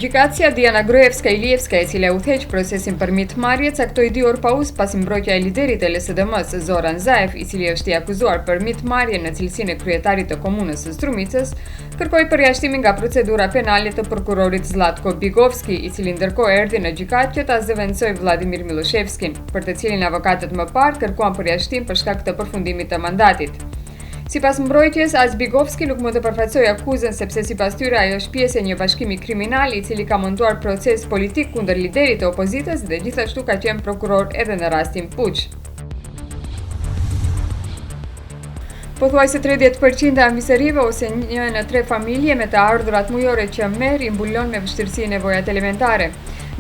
Gjykatësia Diana Gruevska-Ilievska, e cila udhëheq procesin për mitmarrje, caktoi 2 orë pauzë pasi mbrojtja e liderit e LSDM-s, Zoran Zaev, i cili është i akuzuar për mitmarrje në cilësinë e kryetarit të komunës së Strumicës, kërkoi përjashtimin nga procedura penale të prokurorit Zlatko Bigovski, i cili ndërkohë erdhi në gjykatë që ta zëvendësoi Vladimir Miloševskin, për të cilin avokatët më parë kërkuan përjashtim për shkak të përfundimit të mandatit. Sipas mbrojtjes, as Bigovski nuk mund të përfaqësojë akuzën sepse sipas tyre ajo është pjesë e një bashkimi kriminal i cili ka montuar proces politik kundër liderit të opozitës dhe gjithashtu ka qenë prokuror edhe në rastin Puç. Pothuajse 30% e anvisërive ose 1 në 3 familje me të ardhurat mujore që merr i mbulon me vështirësi nevojat elementare.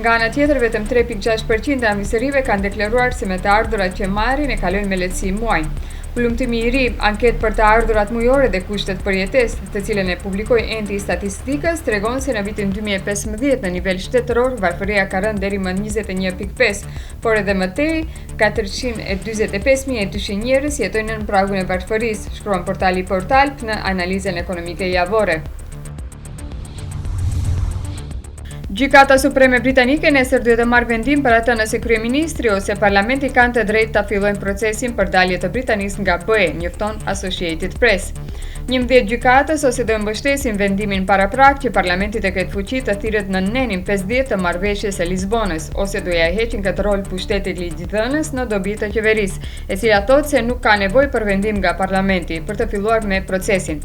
Nga ana tjetër, vetëm 3.6% e anvisërive kanë deklaruar se me të ardhurat që marrin e kalojnë me lehtësi muajin. Hulumtimi i ri, anketë për të ardhurat mujore dhe kushtet për jetesë, të cilën e publikoi Enti i Statistikës, tregon se në vitin 2015 në nivel shtetëror varfëria ka rënë deri më 21.5, por edhe më tej 445.200 njerëz jetojnë nën pragun e varfërisë, shkruan portali Portalp në analizën ekonomike javore. Gjykata Supreme Britanike nesër duhet të marrë vendim për atë nëse kryeministri ose parlamenti kanë të drejtë ta fillojnë procesin për dalje të Britanisë nga BE, njofton Associated Press. 11 gjykatës ose do mbështesin vendimin paraprak që parlamenti të ketë fuqi të thirret në nenin 50 të marrëveshjes së Lisbonës, ose do ja heqin këtë rol pushtetit ligjidhënës në dobi të qeverisë, e cila thotë se nuk ka nevojë për vendim nga parlamenti për të filluar me procesin.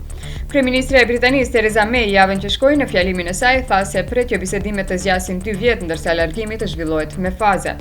Kryeministria e Britanisë Theresa May javën që shkoi në fjalimin e saj tha se pret që bisedimet të zgjasin 2 vjet ndërsa largimi të zhvillohet me faza.